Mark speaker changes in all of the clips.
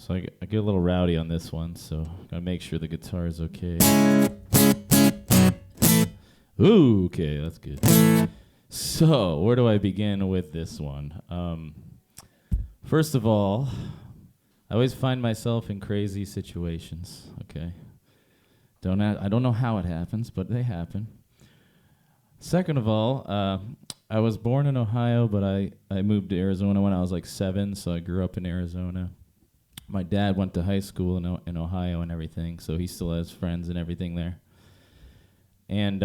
Speaker 1: So I get a little rowdy on this one, so gotta make sure the guitar is okay. Ooh, okay, that's good. So, where do I begin with this one? First of all, I always find myself in crazy situations, okay? I don't know how it happens, but they happen. Second of all, I was born in Ohio, but I moved to Arizona when I was like 7, so I grew up in Arizona. My dad went to high school in Ohio and everything, so he still has friends and everything there. And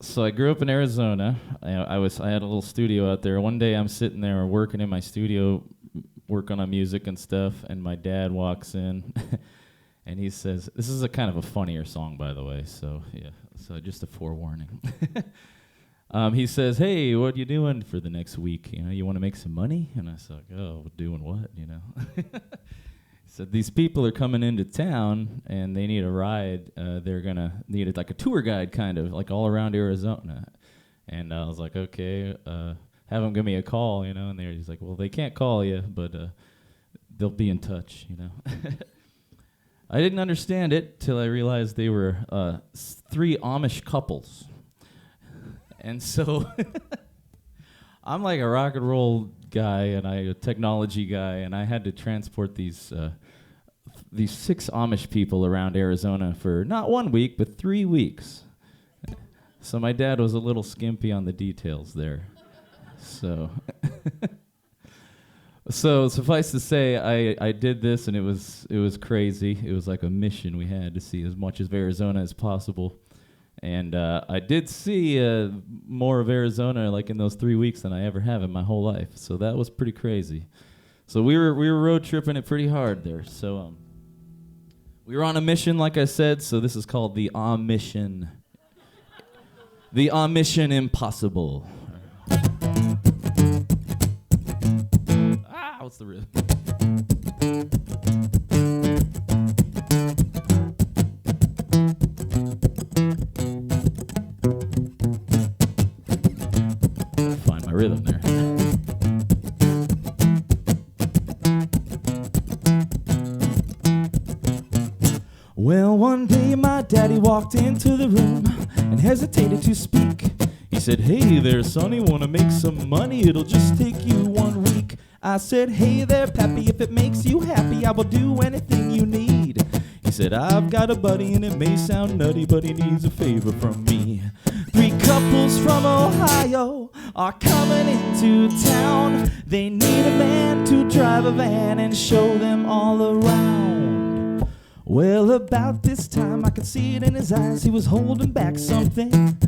Speaker 1: so I grew up in Arizona. I had a little studio out there. One day I'm sitting there working in my studio, working on music and stuff, and my dad walks in, and he says, this is a kind of a funnier song, by the way, so yeah, so just a forewarning. He says, hey, what are you doing for the next week? You know, you want to make some money? And I said, oh, doing what, you know? He said, these people are coming into town, and they need a ride. They're going to need it like a tour guide, kind of, like all around Arizona. And I was like, okay, have them give me a call, you know? And he's like, well, they can't call you, but they'll be in touch, you know? I didn't understand it till I realized they were 3 Amish couples. And so I'm like a rock and roll guy and a technology guy, and I had to transport these 6 Amish people around Arizona for not 1 week, but 3 weeks. So my dad was a little skimpy on the details there. So so suffice to say, I did this, and it was crazy. It was like a mission we had to see as much of Arizona as possible. And I did see more of Arizona like in those 3 weeks than I ever have in my whole life. So that was pretty crazy. So we were road tripping it pretty hard there. So we were on a mission, like I said. So this is called the Amishion. The Amishion Impossible. What's the rhythm? Find my rhythm there. Well, one day my daddy walked into the room and hesitated to speak. He said, hey there, sonny, wanna make some money? It'll just take you 1 week. I said, hey there, pappy, if it makes you happy, I will do anything you need. He said, I've got a buddy and it may sound nutty, but he needs a favor from me. 3 couples from Ohio are coming into town. They need a man to drive a van and show them all around. Well, about this time, I could see it in his eyes. He was holding back something.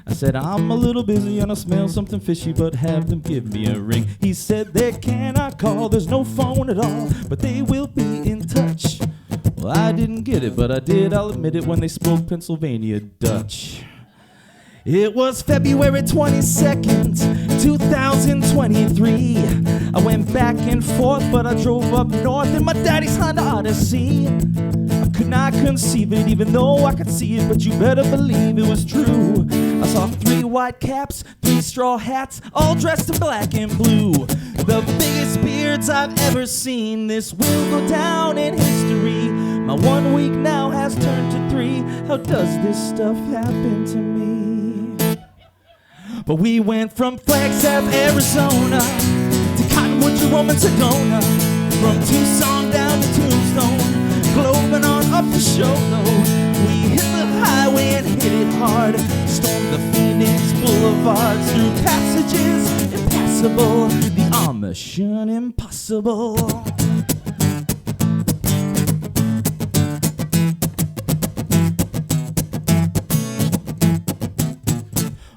Speaker 1: I said, I'm a little busy and I smell something fishy, but have them give me a ring. He said, they cannot call, there's no phone at all, but they will be in touch. Well, I didn't get it, but I did, I'll admit it, when they spoke Pennsylvania Dutch. It was February 22nd, 2023. I went back and forth, but I drove up north in my daddy's Honda Odyssey. I could not conceive it, even though I could see it, but you better believe it was true. I saw 3 white caps, 3 straw hats, all dressed in black and blue. The biggest beards I've ever seen. This will go down in history. My 1 week now has turned to 3. How does this stuff happen to me? But we went from Flagstaff, Arizona to Cottonwood, Jerome, and Sedona. From Tucson down to Tombstone, Cloven on up to Sholo. We hit the highway and hit it hard. Stormed the Phoenix Boulevards through passages impassable. The Amishion Impossible.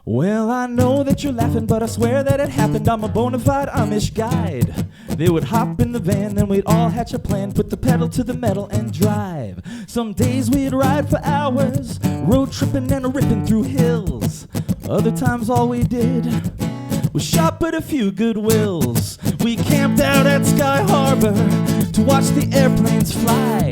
Speaker 1: Well, I know that you're laughing, but I swear that it happened. I'm a bona fide Amish guide. They would hop in the van, then we'd all hatch a plan, put the pedal to the metal and drive. Some days we'd ride for hours, road tripping and ripping through hills. Other times all we did was shop at a few Goodwills. We camped out at Sky Harbor to watch the airplanes fly.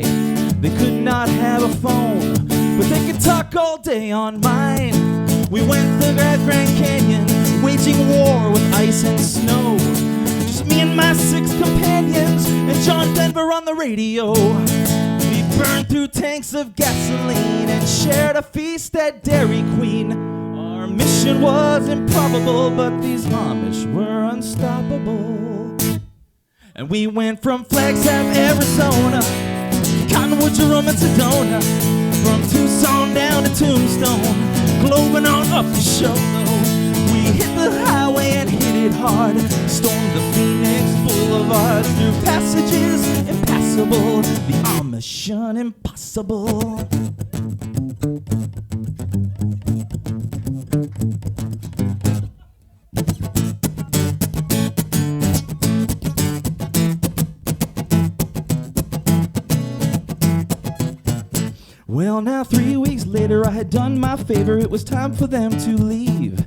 Speaker 1: They could not have a phone, but they could talk all day on mine. We went to the Grand Canyon, waging war with ice and snow. Just me and my 6 companions. never on the radio. We burned through tanks of gasoline and shared a feast at Dairy Queen. Our mission was improbable, but these Amish were unstoppable. And we went from Flagstaff, Arizona, Cottonwood, Jerome, and Sedona, from Tucson down to Tombstone, globing on up to Shono. We hit the highway and hit it hard, stormed the Phoenix Boulevard, through passages impassable, the Amishion Impossible. Well, now 3 weeks later, I had done my favor. It was time for them to leave.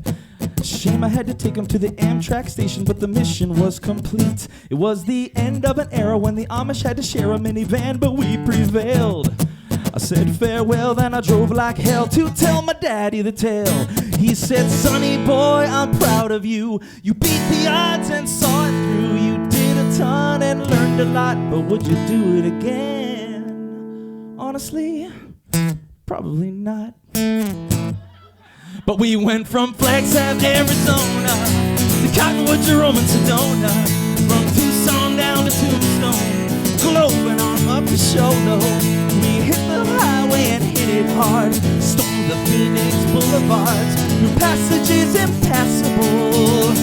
Speaker 1: Shame I had to take them to the Amtrak station, but the mission was complete. It was the end of an era when the Amish had to share a minivan, but we prevailed. I said farewell, then I drove like hell to tell my daddy the tale. He said, "Sonny boy, I'm proud of you. You beat the odds and saw it through. You did a ton and learned a lot, but would you do it again? Honestly, probably not." But we went from Flagstaff, Arizona, to Cottonwood, Jerome, and Sedona, from Tucson down to Tombstone, globing on up to Shono. We hit the highway and hit it hard, stormed the Phoenix Boulevards, through passages impassable,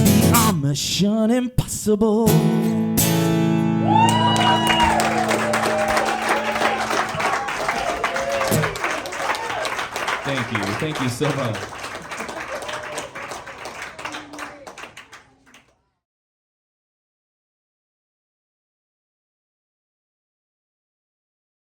Speaker 1: the Amishion Impossible. Thank you so much.